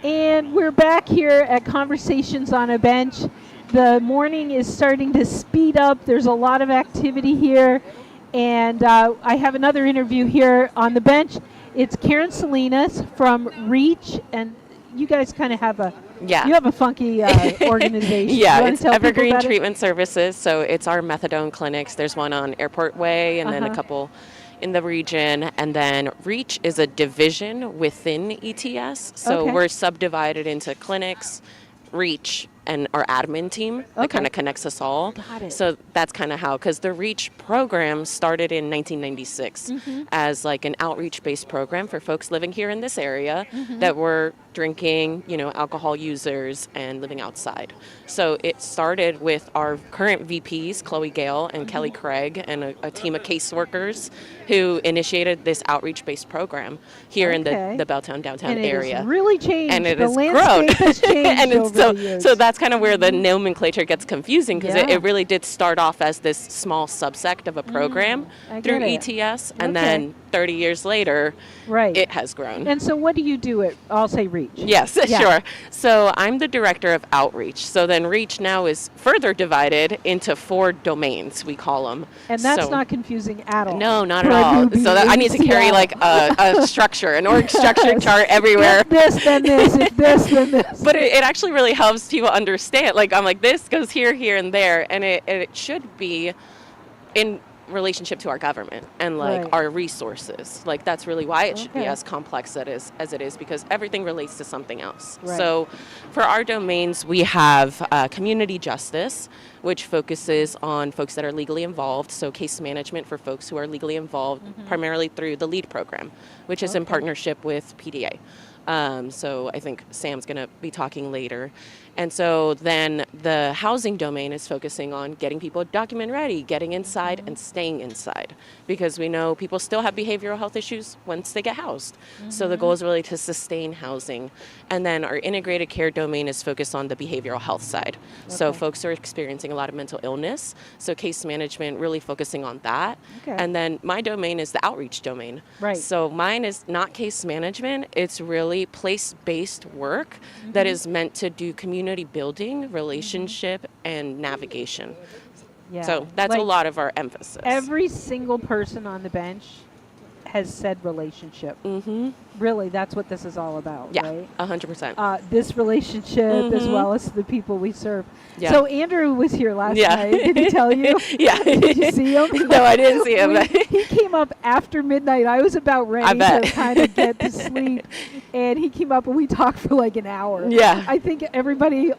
And we're back here at Conversations on a Bench. The morning is starting to speed up. There's a lot of activity here. And I have another interview here on the bench. It's Karen Salinas from REACH. And you guys kind of have you have a funky organization. Yeah, it's Evergreen Treatment Services. So it's our methadone clinics. There's one on Airport Way and then a couple in the region, and then REACH is a division within ETS. So we're subdivided into clinics, REACH, and our admin team that kind of connects us all. Got it. So that's kind of how, because the REACH program started in 1996 as like an outreach-based program for folks living here in this area that were drinking, alcohol users and living outside. So it started with our current VPs, Chloe Gale and Kelly Craig, and a team of caseworkers who initiated this outreach-based program here in the Belltown downtown area. It's really changed. And it the has landscape grown. has changed And over the years. so that's kind of where the nomenclature gets confusing, because it really did start off as this small subsect of a program through ETS, and then 30 years later, it has grown. And so what do you do at, I'll say REACH? Yes, sure. So I'm the director of outreach. So then REACH now is further divided into 4 domains, we call them. And that's not confusing at all. No, not at all. So that I need to carry like a structure, an org structure chart everywhere. If this, then this, if this, then this. But it actually really helps people understand. Like, I'm like, this goes here, here, and there. And it should be in relationship to our government and like our resources. Like, that's really why it should be as complex as it is, because everything relates to something else. So for our domains, we have community justice, which focuses on folks that are legally involved. So case management for folks who are legally involved, primarily through the LEAD program, which is in partnership with PDA. So I think Sam's going to be talking later. And so then the housing domain is focusing on getting people document ready, getting inside and staying inside, because we know people still have behavioral health issues once they get housed. So the goal is really to sustain housing. And then our integrated care domain is focused on the behavioral health side. So folks are experiencing a lot of mental illness. So case management really focusing on that. And then my domain is the outreach domain. So mine is not case management. It's really place-based work that is meant to do community building, relationship, and navigation. So that's a lot of our emphasis. Every single person on the bench has said relationship. Really, that's what this is all about, right? 100%. This relationship as well as the people we serve. So Andrew was here last night. Did he tell you? Did you see him? No, I didn't see him. He came up after midnight. I was about ready to kind of get to sleep. And he came up and we talked for like an hour. I think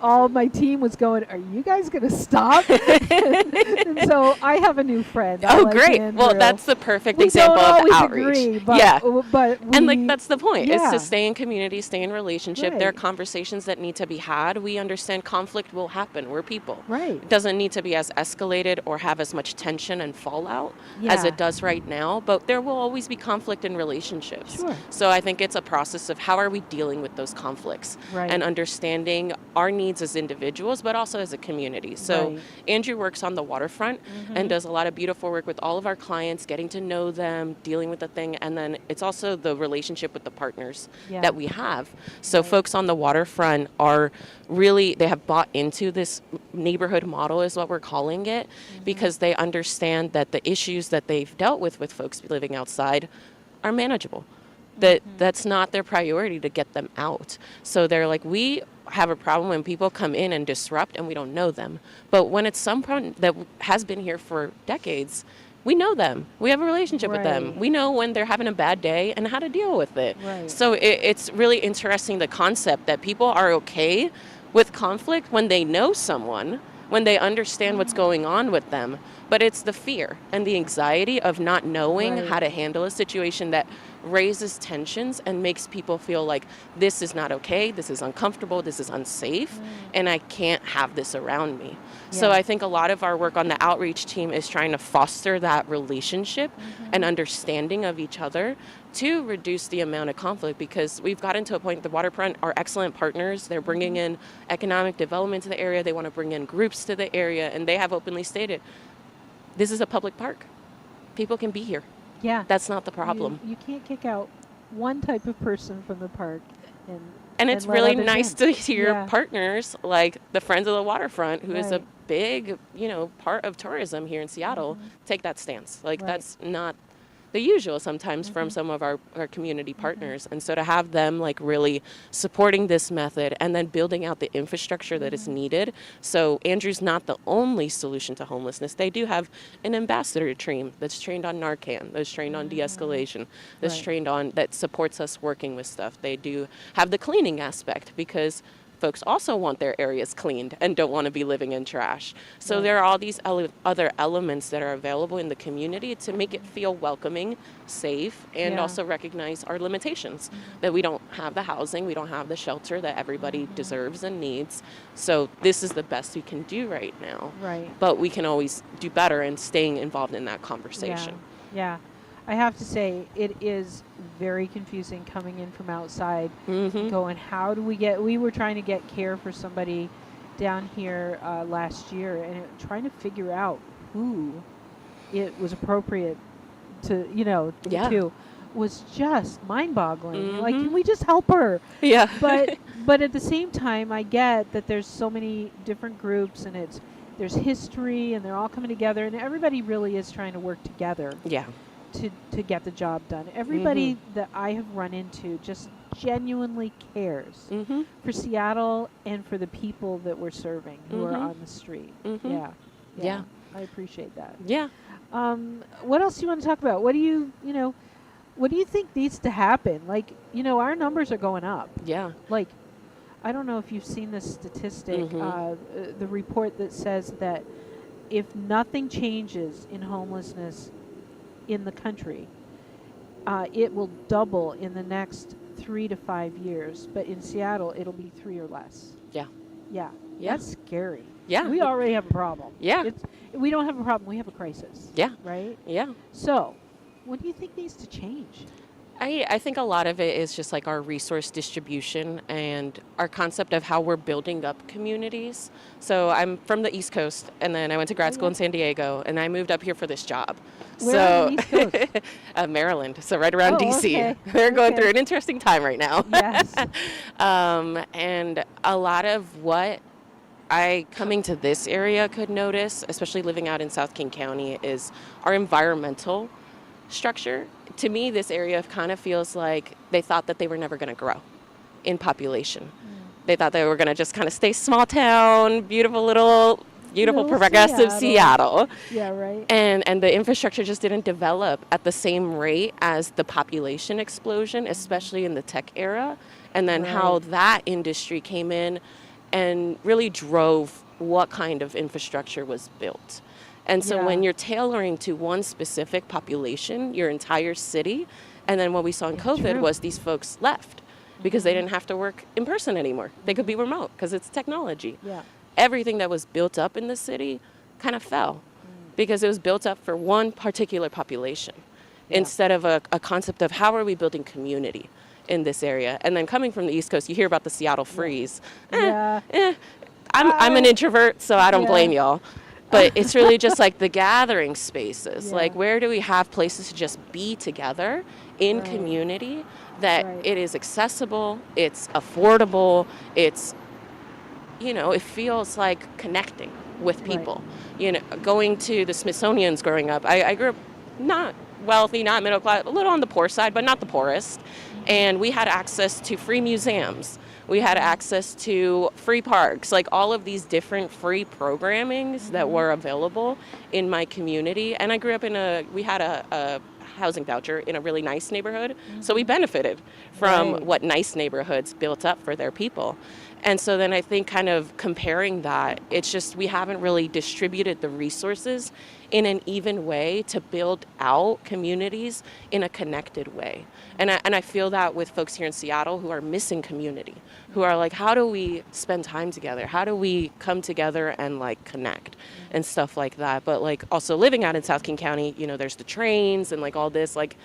all my team was going, are you guys going to stop? And so I have a new friend. Great. Andrew. Well, that's the perfect example of outreach. Agree, but and like that's the point. It's to stay in community, stay in relationship. There are conversations that need to be had. We understand conflict will happen. We're people. It doesn't need to be as escalated or have as much tension and fallout as it does right now, but there will always be conflict in relationships. So I think it's a process of how are we dealing with those conflicts and understanding our needs as individuals, but also as a community. So Andrew works on the waterfront and does a lot of beautiful work with all of our clients, getting to know them, dealing with the thing, and then it's also the relationship with the partners that we have. So folks on the waterfront are really, they have bought into this neighborhood model is what we're calling it, because they understand that the issues that they've dealt with folks living outside are manageable. That's not their priority to get them out. So they're like, we have a problem when people come in and disrupt and we don't know them. But when it's someone that has been here for decades, we know them. We have a relationship with them. We know when they're having a bad day and how to deal with it. So it's really interesting, the concept that people are okay with conflict when they know someone, when they understand what's going on with them. But it's the fear and the anxiety of not knowing how to handle a situation that raises tensions and makes people feel like this is not okay, this is uncomfortable, this is unsafe, and I can't have this around me. So I think a lot of our work on the outreach team is trying to foster that relationship and understanding of each other to reduce the amount of conflict, because we've gotten to a point, the waterfront are excellent partners. They're bringing in economic development to the area. They want to bring in groups to the area, and they have openly stated, this is a public park. People can be here. That's not the problem. You can't kick out one type of person from the park. And it's really nice to hear partners like the Friends of the Waterfront, who is a big, part of tourism here in Seattle, take that stance. Like that's not the usual sometimes from some of our community partners. And so to have them like really supporting this method and then building out the infrastructure that is needed. So Andrew's not the only solution to homelessness. They do have an ambassador team that's trained on Narcan, that's trained on de-escalation, that's trained on, that supports us working with stuff. They do have the cleaning aspect because folks also want their areas cleaned and don't want to be living in trash. So there are all these other elements that are available in the community to make it feel welcoming, safe, and also recognize our limitations, that we don't have the housing, we don't have the shelter that everybody deserves and needs. So this is the best we can do right now. But we can always do better in staying involved in that conversation. Yeah. I have to say, it is very confusing coming in from outside, going, how do we were trying to get care for somebody down here last year, and trying to figure out who it was appropriate to, to, was just mind-boggling. Like, can we just help her? Yeah. But at the same time, I get that there's so many different groups, and there's history, and they're all coming together, and everybody really is trying to work together. Yeah. To get the job done. Everybody that I have run into just genuinely cares for Seattle and for the people that we're serving who are on the street. Yeah. I appreciate that. Yeah. What else do you want to talk about? What do you think needs to happen? Like, our numbers are going up. Yeah. Like, I don't know if you've seen this statistic, the report that says that if nothing changes in homelessness in the country, it will double in the next 3 to 5 years, but in Seattle it'll be 3 or less. Yeah. That's scary. We already have a problem. We don't have a problem, we have a crisis. Right. So what do you think needs to change? I think a lot of it is just like our resource distribution and our concept of how we're building up communities. So I'm from the East Coast, and then I went to grad school in San Diego, and I moved up here for this job. Where on the East Coast? Maryland, so right around D.C. Okay. They're going through an interesting time right now. Yes. And a lot of what I, coming to this area, could notice, especially living out in South King County, is our environmental structure. To me, this area kind of feels like they thought that they were never going to grow in population. They thought they were going to just kind of stay small town, beautiful progressive Seattle. Yeah, right. And the infrastructure just didn't develop at the same rate as the population explosion, especially in the tech era. And then how that industry came in and really drove what kind of infrastructure was built. And so when you're tailoring to one specific population, your entire city, and then what we saw in COVID was these folks left because they didn't have to work in person anymore. They could be remote because it's technology. Everything that was built up in the city kind of fell because it was built up for one particular population instead of a concept of how are we building community in this area. And then coming from the East Coast, you hear about the Seattle freeze. I'm an introvert, so I don't blame y'all. But it's really just like the gathering spaces. Like, where do we have places to just be together in community that it is accessible, it's affordable, it's, it feels like connecting with people. Going to the Smithsonian's growing up, I grew up not wealthy, not middle class, a little on the poor side, but not the poorest. And we had access to free museums. We had access to free parks, like all of these different free programmings that were available in my community. And I grew up we had a housing voucher in a really nice neighborhood. So we benefited from what nice neighborhoods built up for their people. And so then I think kind of comparing that, it's just we haven't really distributed the resources in an even way to build out communities in a connected way. And I feel that with folks here in Seattle who are missing community, who are like, how do we spend time together? How do we come together and like connect and stuff like that? But like also living out in South King County, there's the trains and like all this, like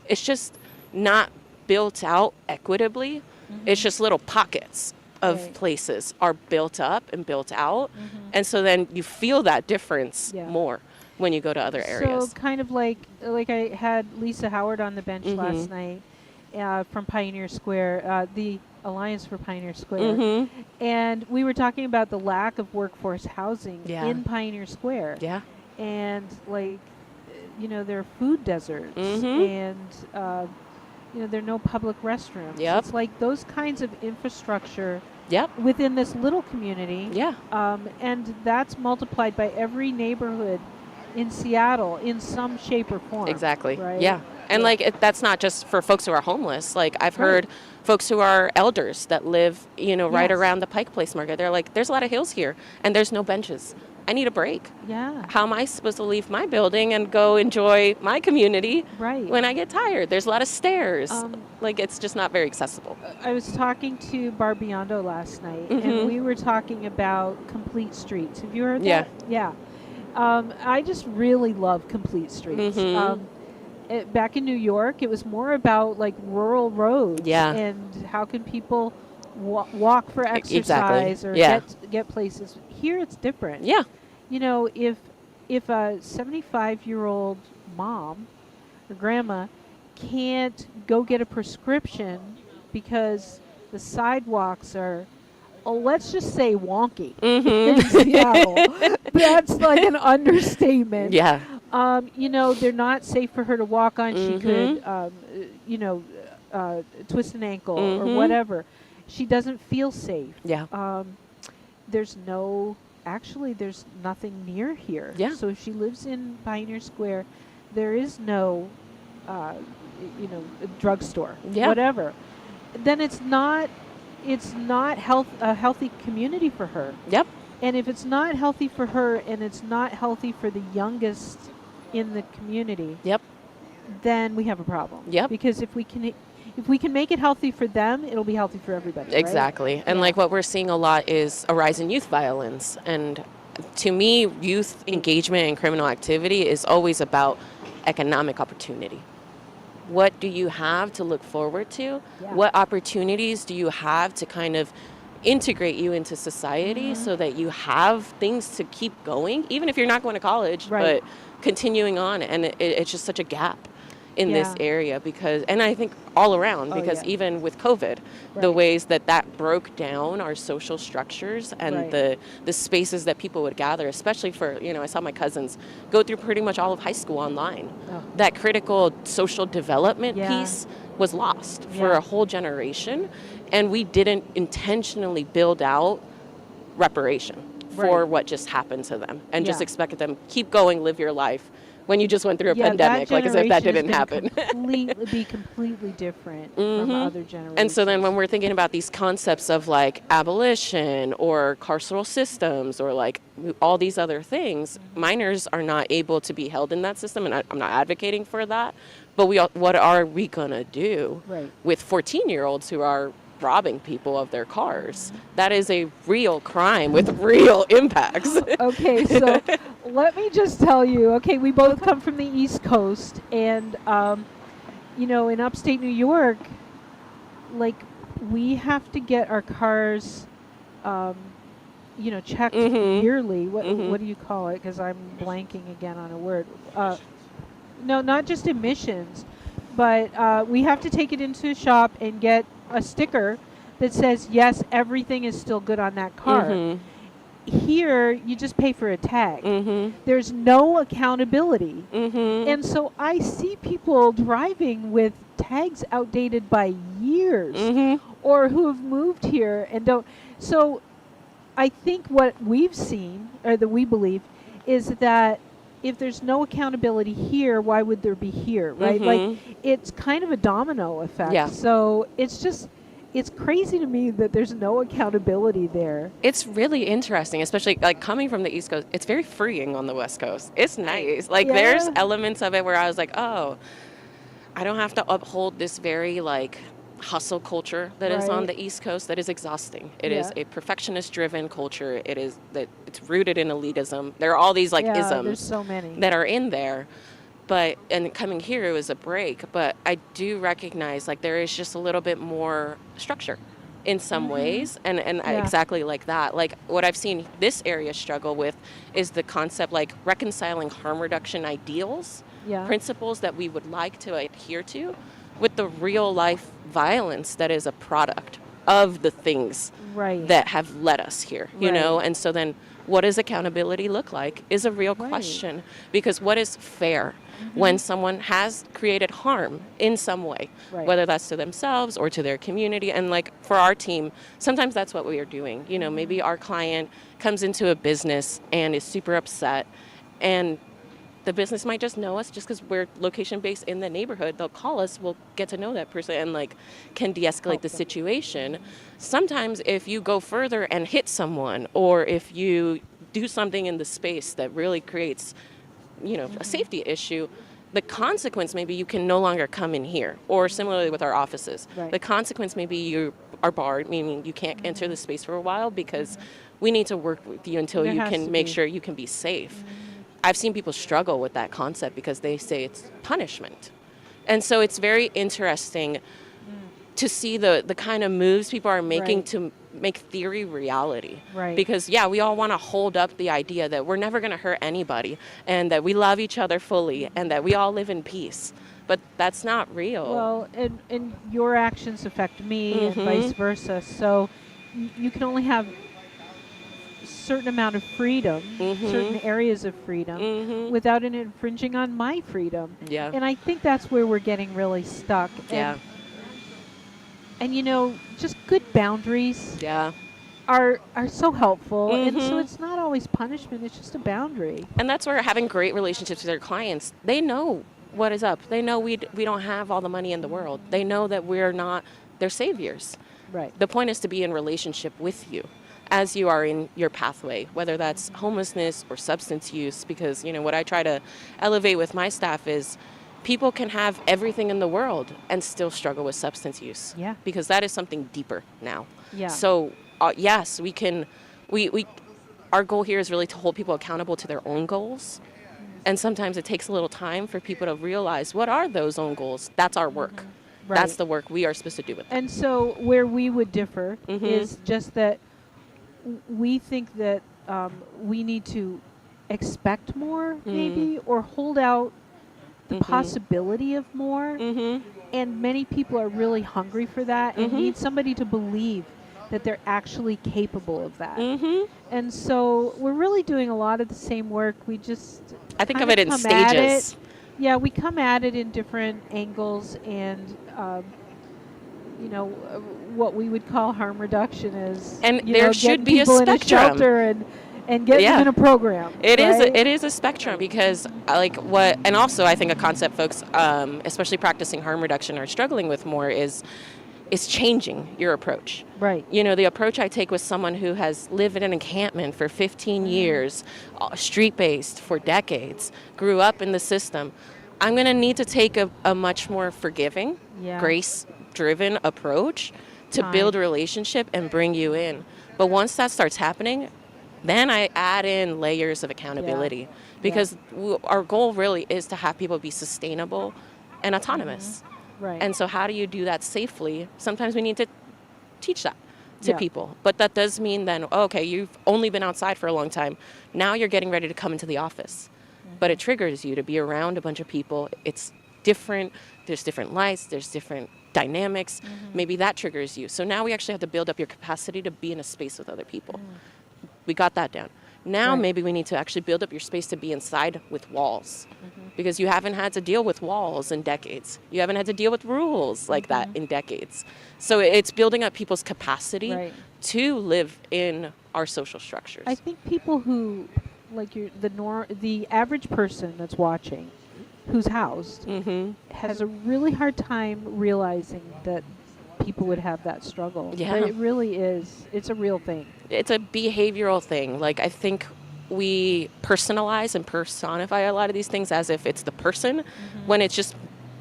it's just not built out equitably. It's just little pockets of places are built up and built out. And so then you feel that difference more when you go to other areas. So kind of like I had Lisa Howard on the bench last night, from Pioneer Square, the Alliance for Pioneer Square, and we were talking about the lack of workforce housing in Pioneer Square. Yeah. And like, there are food deserts, and there are no public restrooms. Yep. It's like those kinds of infrastructure. Yep. Within this little community. Yeah. And that's multiplied by every neighborhood in Seattle in some shape or form. Exactly. Right? Yeah. And like that's not just for folks who are homeless. Like I've heard folks who are elders that live, right around the Pike Place Market. They're like, there's a lot of hills here and there's no benches. I need a break. Yeah. How am I supposed to leave my building and go enjoy my community when I get tired? There's a lot of stairs. Like it's just not very accessible. I was talking to Barbiondo last night, and we were talking about complete streets. Have you heard that? Yeah. I just really love complete streets. Back in New York, it was more about like rural roads and how can people walk for exercise or get places. Here it's different. Yeah. If a 75-year-old mom or grandma can't go get a prescription because the sidewalks are, let's just say wonky in Seattle. That's like an understatement. Yeah. They're not safe for her to walk on. She could, twist an ankle or whatever. She doesn't feel safe. Yeah. There's nothing near here. Yeah. So if she lives in Pioneer Square, there is no, drugstore, whatever. Then it's not a healthy community for her. Yep. And if it's not healthy for her and it's not healthy for the youngest in the community, then we have a problem. Yep. Because if we can make it healthy for them, it'll be healthy for everybody. Exactly. Right? And like what we're seeing a lot is a rise in youth violence. And to me, youth engagement in criminal activity is always about economic opportunity. What do you have to look forward to? Yeah. What opportunities do you have to kind of integrate you into society so that you have things to keep going, even if you're not going to college, but continuing on. And it's just such a gap in this area and I think all around, because even with COVID, the ways that broke down our social structures and the spaces that people would gather, especially for, I saw my cousins go through pretty much all of high school online. That critical social development piece was lost for a whole generation, and we didn't intentionally build out reparation for what just happened to them and just expected them keep going, live your life, when you just went through a pandemic, like as if that didn't happen. Be completely different from other generations. And so then when we're thinking about these concepts of like abolition or carceral systems or like all these other things, minors are not able to be held in that system, and I'm not advocating for that. But what are we gonna do with 14-year-olds who are robbing people of their cars? That is a real crime with real impacts. Okay, so let me just tell you, we both come from the East Coast, and, in upstate New York, like, we have to get our cars, checked yearly. What do you call it? Because I'm blanking again on a word. No, not just emissions, but we have to take it into a shop and get a sticker that says, yes, everything is still good on that car. Here, you just pay for a tag. There's no accountability. And so I see people driving with tags outdated by years or who have moved here and don't. So I think what we've seen, or that we believe, is that if there's no accountability here, why would there be here, right? Like, it's kind of a domino effect. Yeah. So it's crazy to me that there's no accountability there. It's really interesting, especially like coming from the East Coast. It's very freeing on the West Coast. It's nice. Like there's elements of it where I was like, oh, I don't have to uphold this very like hustle culture that is on the East Coast that is exhausting. It is a perfectionist driven culture. It's rooted in elitism. There are all these like isms there's so many that are in there. And coming here, it was a break. But I do recognize like there is just a little bit more structure in some ways. And exactly like that. Like what I've seen this area struggle with is the concept like reconciling harm reduction ideals, principles that we would like to adhere to with the real life violence that is a product of the things that have led us here, you know? And so then what does accountability look like is a real question, because what is fair when someone has created harm in some way, whether that's to themselves or to their community. And like for our team, sometimes that's what we are doing. You know, maybe our client comes into a business and is super upset, and the business might just know us just because we're location based in the neighborhood. They'll call us, we'll get to know that person and like can de-escalate the situation. Sometimes if you go further and hit someone, or if you do something in the space that really creates, you know, a safety issue, the consequence maybe you can no longer come in here. Or similarly with our offices, the consequence maybe you are barred, meaning you can't enter the space for a while because we need to work with you until you can make sure you can be safe. I've seen people struggle with that concept because they say it's punishment. And so it's very interesting to see the kind of moves people are making to make theory reality. Because, yeah, we all want to hold up the idea that we're never going to hurt anybody and that we love each other fully and that we all live in peace. But that's not real. Well, and your actions affect me and vice versa. So you can only have certain amount of freedom, certain areas of freedom, without it infringing on my freedom. And I think that's where we're getting really stuck. And you know, just good boundaries are so helpful. And so it's not always punishment, it's just a boundary. And that's where having great relationships with their clients, they know what is up. They know we don't have all the money in the world. They know that we're not their saviors. The point is to be in relationship with you as you are in your pathway, whether that's homelessness or substance use, because, you know, what I try to elevate with my staff is people can have everything in the world and still struggle with substance use. Because that is something deeper now. So, yes, we can, our goal here is really to hold people accountable to their own goals. And sometimes it takes a little time for people to realize what are those own goals. That's our work. That's the work we are supposed to do with them. And so where we would differ is just that we think that we need to expect more, maybe, or hold out the possibility of more. And many people are really hungry for that and need somebody to believe that they're actually capable of that. And so we're really doing a lot of the same work. We just I think of it in stages. Yeah, we come at it in different angles, and you know, what we would call harm reduction is, and there should be a spectrum. In a shelter and get them in a program. It is a spectrum, because like what, and also I think a concept folks, especially practicing harm reduction, are struggling with more is changing your approach. You know, the approach I take with someone who has lived in an encampment for 15 years, street-based for decades, grew up in the system, I'm going to need to take a much more forgiving, grace-driven approach to build a relationship and bring you in. But once that starts happening, then I add in layers of accountability, because our goal really is to have people be sustainable and autonomous. And so how do you do that safely? Sometimes we need to teach that to people. But that does mean then, okay, you've only been outside for a long time. Now you're getting ready to come into the office. But it triggers you to be around a bunch of people. It's different. There's different lights. There's different dynamics. Maybe that triggers you. So now we actually have to build up your capacity to be in a space with other people. We got that down. Now maybe we need to actually build up your space to be inside with walls, because you haven't had to deal with walls in decades. You haven't had to deal with rules like that in decades. So it's building up people's capacity to live in our social structures. I think people who, like the average person that's watching, who's housed, has a really hard time realizing that people would have that struggle. But it really is. It's a real thing. It's a behavioral thing. Like, I think we personalize and personify a lot of these things as if it's the person, when it's just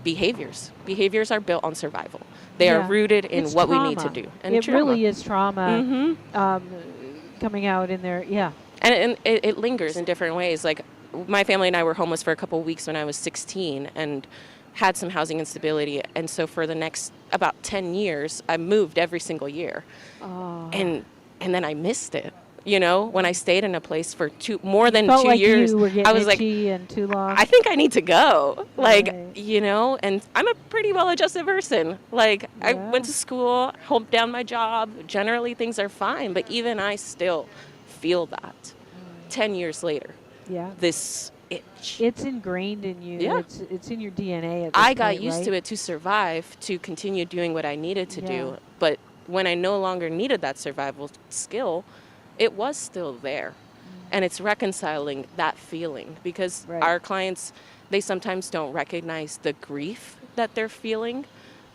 behaviors. Behaviors are built on survival. They are rooted in what we need to do. And it really is trauma coming out in there. And it lingers in different ways. Like, my family and I were homeless for a couple of weeks when I was 16 and had some housing instability. And so for the next about 10 years, I moved every single year. And then I missed it. You know, when I stayed in a place for more than felt 2 like years, you were getting I was like, itchy and too long. I think I need to go. Like, Right. you know, and I'm a pretty well-adjusted person. Like, I went to school, held down my job. Generally, things are fine. But even I still feel that 10 years later. Yeah. This itch. It's ingrained in you. Yeah. It's in your DNA at this I got point, used right? to it to survive, to continue doing what I needed to Yeah. do. But when I no longer needed that survival skill, it was still there. And it's reconciling that feeling, because our clients, they sometimes don't recognize the grief that they're feeling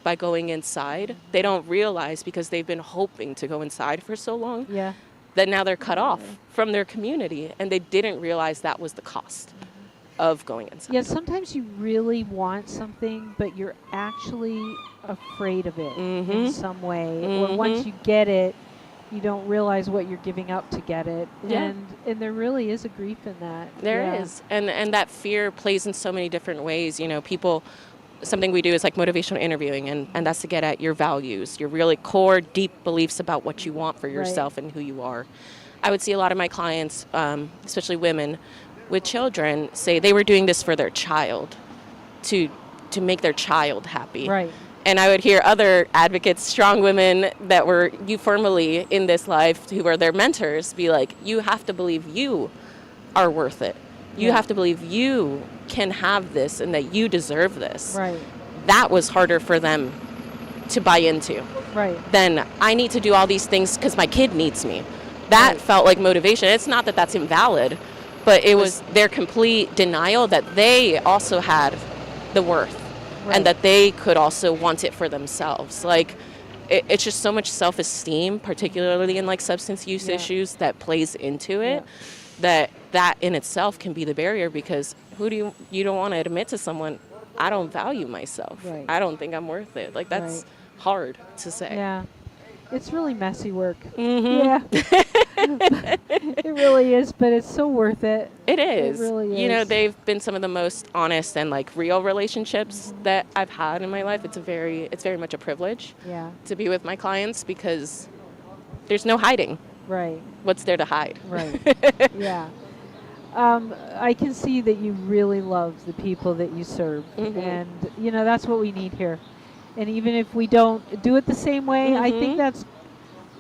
by going inside. They don't realize, because they've been hoping to go inside for so long, that now they're cut off from their community, and they didn't realize that was the cost of going inside. Yeah, sometimes you really want something, but you're actually afraid of it in some way. Or once you get it, you don't realize what you're giving up to get it. Yeah. And there really is a grief in that. There is. And that fear plays in so many different ways. You know, people, something we do is like motivational interviewing, and that's to get at your values, your really core, deep beliefs about what you want for yourself and who you are. I would see a lot of my clients, especially women with children, say they were doing this for their child, to make their child happy. Right. And I would hear other advocates, strong women that were formally in this life, who are their mentors, be like, you have to believe you are worth it. You have to believe you can have this and that you deserve this. Right. That was harder for them to buy into. Right. Then I need to do all these things because my kid needs me. That felt like motivation. It's not that that's invalid, but it was their complete denial that they also had the worth. And that they could also want it for themselves. Like, it's just so much self-esteem, particularly in like substance use issues, that plays into it. That in itself can be the barrier, because you don't want to admit to someone, I don't value myself. Right. I don't think I'm worth it. Like, that's hard to say. Yeah. It's really messy work. Mm-hmm. Yeah. It really is, but it's so worth it. It is. It really is. You know, they've been some of the most honest and like real relationships that I've had in my life. It's very much a privilege to be with my clients, because there's no hiding. Right. What's there to hide? Right. Yeah. I can see that you really love the people that you serve. And, you know, that's what we need here. And even if we don't do it the same way, I think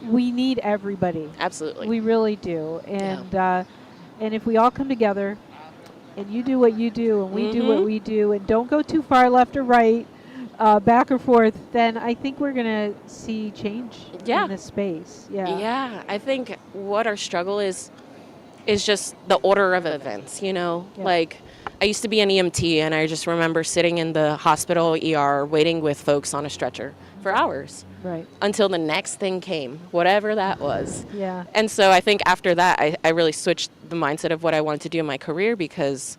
we need everybody. Absolutely. We really do. And and if we all come together and you do what you do and we do what we do, and don't go too far left or right, back or forth, then I think we're going to see change in this space. Yeah. I think what our struggle is just the order of events, you know? Like, I used to be an EMT, and I just remember sitting in the hospital ER waiting with folks on a stretcher for hours. Right. Until the next thing came, whatever that was. Yeah. And so I think after that, I really switched the mindset of what I wanted to do in my career, because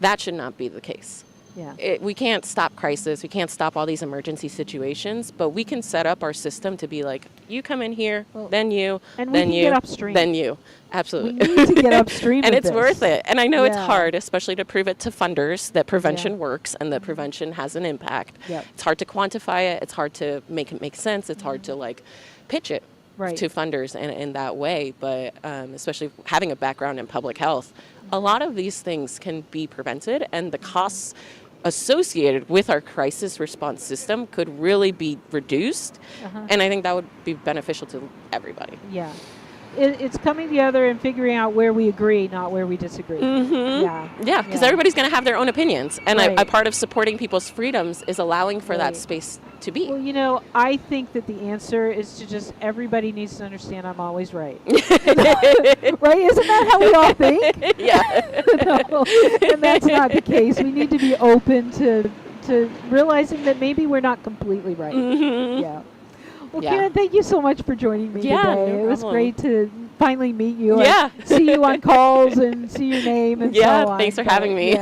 that should not be the case. Yeah. We can't stop crisis. We can't stop all these emergency situations, but we can set up our system to be like, you come in here, then you, and then we you, can get upstream. then you. Absolutely. We need to get upstream And with it's this. worth it. And I know it's hard, especially to prove it to funders that prevention works and that prevention has an impact. Yep. It's hard to quantify it. It's hard to make it make sense. It's hard to like pitch it to funders in that way. But especially having a background in public health, a lot of these things can be prevented, and the costs associated with our crisis response system could really be reduced. And I think that would be beneficial to everybody. Yeah. It's coming together and figuring out where we agree, not where we disagree. Yeah, because everybody's going to have their own opinions. And a part of supporting people's freedoms is allowing for that space to be. Well, you know, I think that the answer is to just, everybody needs to understand I'm always right. Right? Isn't that how we all think? Yeah. No, and that's not the case. We need to be open to realizing that maybe we're not completely right. Yeah. Well, Karen, thank you so much for joining me today. No it was great to finally meet you. Yeah. And see you on calls and see your name and so on. Thanks for having me.